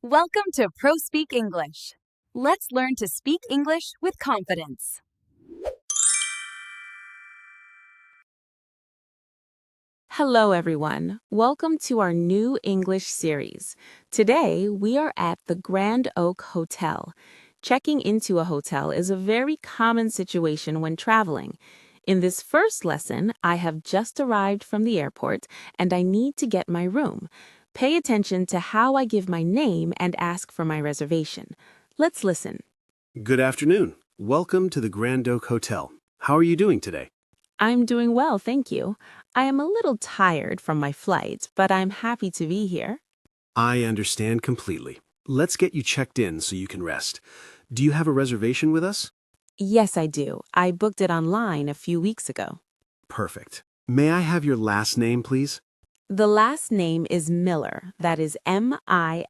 Welcome to ProSpeak English. Let's learn to speak English with confidence. Hello, everyone. Welcome to our new English series. Today, we are at the Grand Oak Hotel. Checking into a hotel is a very common situation when traveling. In this first lesson, I have just arrived from the airport and I need to get my room. Pay attention to how I give my name and ask for my reservation. Let's listen. Good afternoon. Welcome to the Grand Oak Hotel. How are you doing today? I'm doing well, thank you. I am a little tired from my flight, but I'm happy to be here. I understand completely. Let's get you checked in so you can rest. Do you have a reservation with us? Yes, I do. I booked it online a few weeks ago. Perfect. May I have your last name, please? The last name is Miller. That is Miller.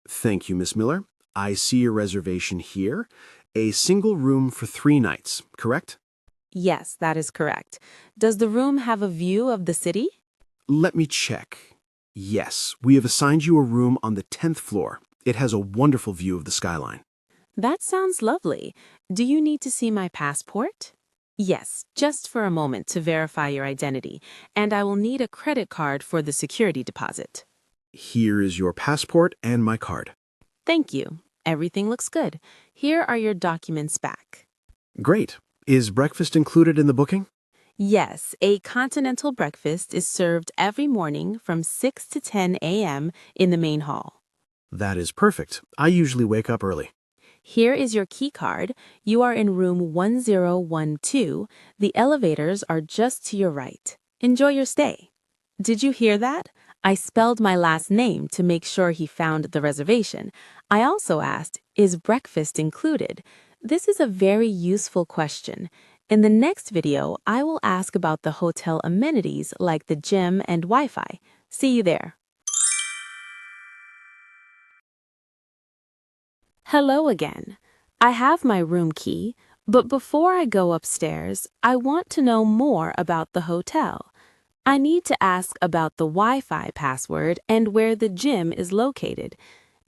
Thank you, Miss Miller. I see your reservation here. A single room for 3 nights, correct? Yes, that is correct. Does the room have a view of the city? Let me check. Yes, we have assigned you a room on the 10th floor. It has a wonderful view of the skyline. That sounds lovely. Do you need to see my passport? Yes, just for a moment to verify your identity, and I will need a credit card for the security deposit. Here is your passport and my card. Thank you. Everything looks good. Here are your documents back. Great. Is breakfast included in the booking? Yes, a continental breakfast is served every morning from 6 to 10 a.m. in the main hall. That is perfect. I usually wake up early. Here is your key card. You are in room 1012. The elevators are just to your right. Enjoy your stay. Did you hear that? I spelled my last name to make sure he found the reservation. I also asked, is breakfast included? This is a very useful question. In the next video, I will ask about the hotel amenities like the gym and Wi-Fi. See you there. Hello again. I have my room key, but before I go upstairs, I want to know more about the hotel. I need to ask about the Wi-Fi password and where the gym is located.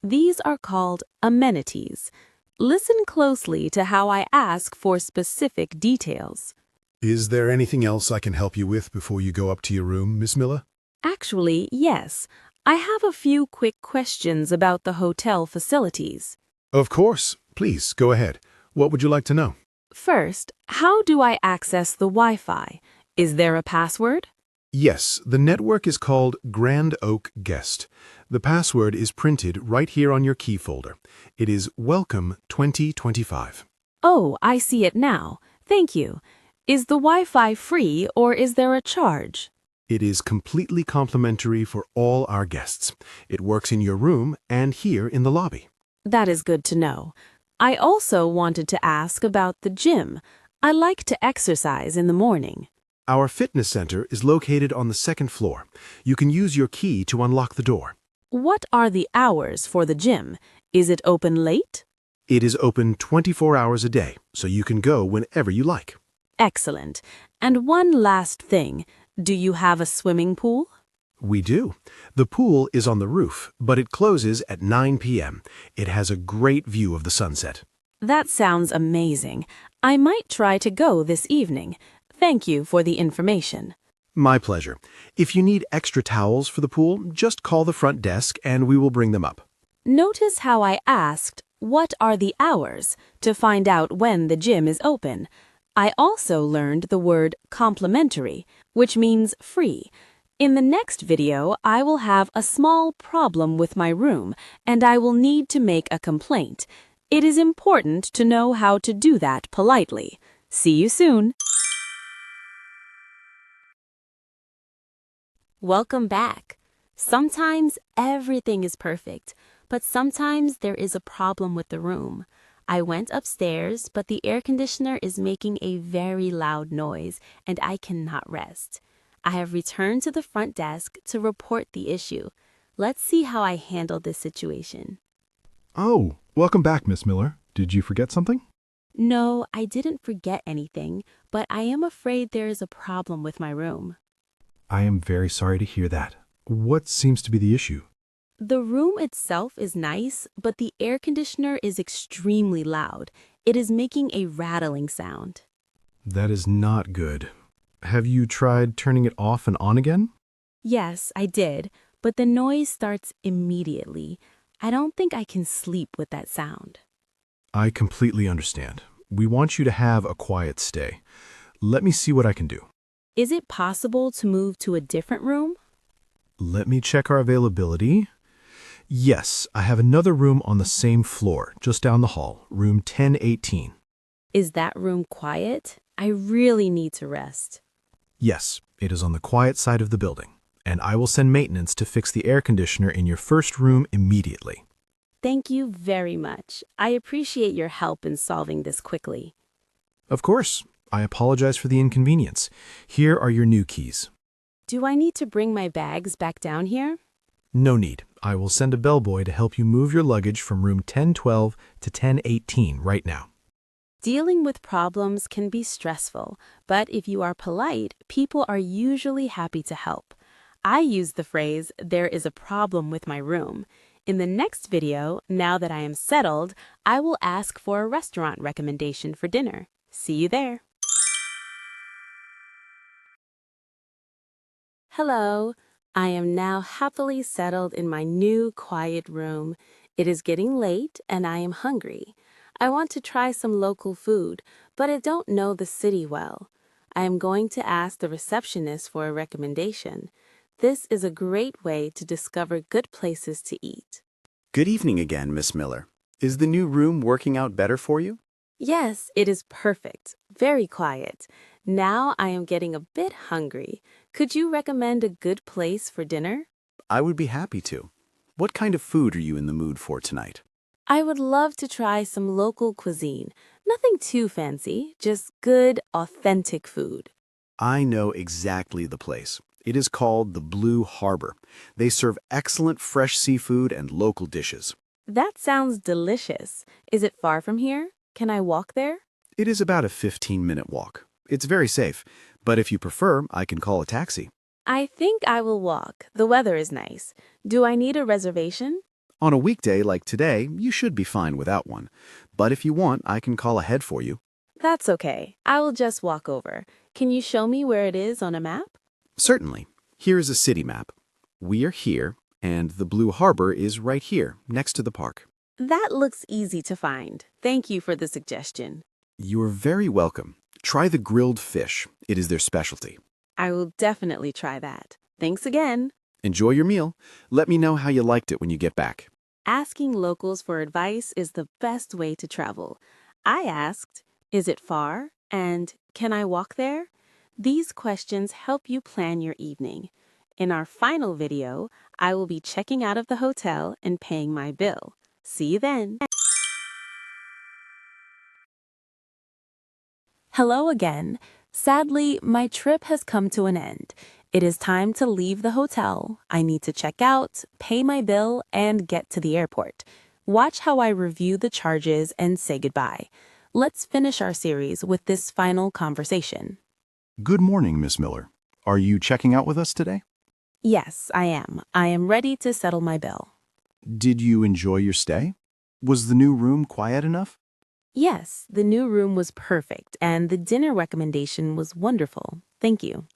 These are called amenities. Listen closely to how I ask for specific details. Is there anything else I can help you with before you go up to your room, Miss Miller? Actually, yes. I have a few quick questions about the hotel facilities. Of course. Please, go ahead. What would you like to know? First, how do I access the Wi-Fi? Is there a password? Yes, the network is called Grand Oak Guest. The password is printed right here on your key folder. It is Welcome 2025. Oh, I see it now. Thank you. Is the Wi-Fi free or is there a charge? It is completely complimentary for all our guests. It works in your room and here in the lobby. That is good to know. I also wanted to ask about the gym. I like to exercise in the morning. Our fitness center is located on the 2nd floor. You can use your key to unlock the door. What are the hours for the gym? Is it open late? It is open 24 hours a day, so you can go whenever you like. Excellent. And one last thing. Do you have a swimming pool? We do. The pool is on the roof, but it closes at 9 p.m. It has a great view of the sunset. That sounds amazing. I might try to go this evening. Thank you for the information. My pleasure. If you need extra towels for the pool, just call the front desk and we will bring them up. Notice how I asked, what are the hours, to find out when the gym is open. I also learned the word complimentary, which means free. In the next video, I will have a small problem with my room, and I will need to make a complaint. It is important to know how to do that politely. See you soon. Welcome back. Sometimes everything is perfect, but sometimes there is a problem with the room. I went upstairs, but the air conditioner is making a very loud noise, and I cannot rest. I have returned to the front desk to report the issue. Let's see how I handled this situation. Oh, welcome back, Miss Miller. Did you forget something? No, I didn't forget anything, but I am afraid there is a problem with my room. I am very sorry to hear that. What seems to be the issue? The room itself is nice, but the air conditioner is extremely loud. It is making a rattling sound. That is not good. Have you tried turning it off and on again? Yes, I did, but the noise starts immediately. I don't think I can sleep with that sound. I completely understand. We want you to have a quiet stay. Let me see what I can do. Is it possible to move to a different room? Let me check our availability. Yes, I have another room on the same floor, just down the hall, room 1018. Is that room quiet? I really need to rest. Yes, it is on the quiet side of the building, and I will send maintenance to fix the air conditioner in your first room immediately. Thank you very much. I appreciate your help in solving this quickly. Of course, I apologize for the inconvenience. Here are your new keys. Do I need to bring my bags back down here? No need. I will send a bellboy to help you move your luggage from room 1012 to 1018 right now. Dealing with problems can be stressful, but if you are polite, people are usually happy to help. I use the phrase, "there is a problem with my room." In the next video, now that I am settled, I will ask for a restaurant recommendation for dinner. See you there. Hello. I am now happily settled in my new quiet room. It is getting late and I am hungry. I want to try some local food, but I don't know the city well. I am going to ask the receptionist for a recommendation. This is a great way to discover good places to eat. Good evening again, Miss Miller. Is the new room working out better for you? Yes, it is perfect. Very quiet. Now I am getting a bit hungry. Could you recommend a good place for dinner? I would be happy to. What kind of food are you in the mood for tonight? I would love to try some local cuisine. Nothing too fancy, just good, authentic food. I know exactly the place. It is called the Blue Harbor. They serve excellent fresh seafood and local dishes. That sounds delicious. Is it far from here? Can I walk there? It is about a 15-minute walk. It's very safe, but if you prefer, I can call a taxi. I think I will walk. The weather is nice. Do I need a reservation? On a weekday like today, you should be fine without one. But if you want, I can call ahead for you. That's okay. I will just walk over. Can you show me where it is on a map? Certainly. Here is a city map. We are here, and the Blue Harbor is right here, next to the park. That looks easy to find. Thank you for the suggestion. You are very welcome. Try the grilled fish. It is their specialty. I will definitely try that. Thanks again. Enjoy your meal. Let me know how you liked it when you get back. Asking locals for advice is the best way to travel. I asked, "Is it far?" and "Can I walk there?" These questions help you plan your evening. In our final video, I will be checking out of the hotel and paying my bill. See you then. Hello again. Sadly, my trip has come to an end. It is time to leave the hotel. I need to check out, pay my bill, and get to the airport. Watch how I review the charges and say goodbye. Let's finish our series with this final conversation. Good morning, Miss Miller. Are you checking out with us today? Yes, I am. I am ready to settle my bill. Did you enjoy your stay? Was the new room quiet enough? Yes, the new room was perfect, and the dinner recommendation was wonderful. Thank you.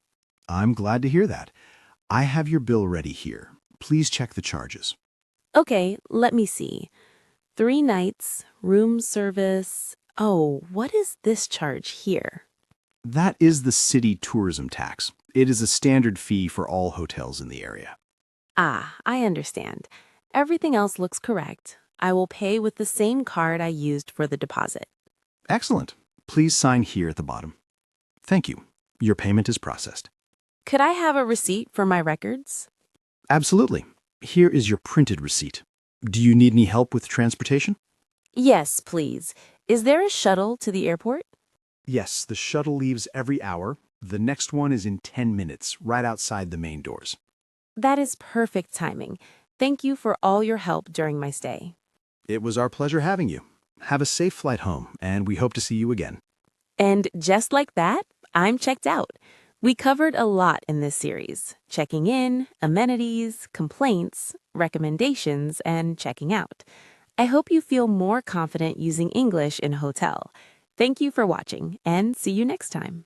I'm glad to hear that. I have your bill ready here. Please check the charges. Okay, let me see. 3 nights, room service. Oh, what is this charge here? That is the city tourism tax. It is a standard fee for all hotels in the area. Ah, I understand. Everything else looks correct. I will pay with the same card I used for the deposit. Excellent. Please sign here at the bottom. Thank you. Your payment is processed. Could I have a receipt for my records? Absolutely. Here is your printed receipt. Do you need any help with transportation? Yes, please. Is there a shuttle to the airport? Yes, the shuttle leaves every hour. The next one is in 10 minutes, right outside the main doors. That is perfect timing. Thank you for all your help during my stay. It was our pleasure having you. Have a safe flight home, and we hope to see you again. And just like that, I'm checked out. We covered a lot in this series. Checking in, amenities, complaints. recommendations, and checking out. I hope you feel more confident using English in a hotel. Thank you for watching, and see you next time.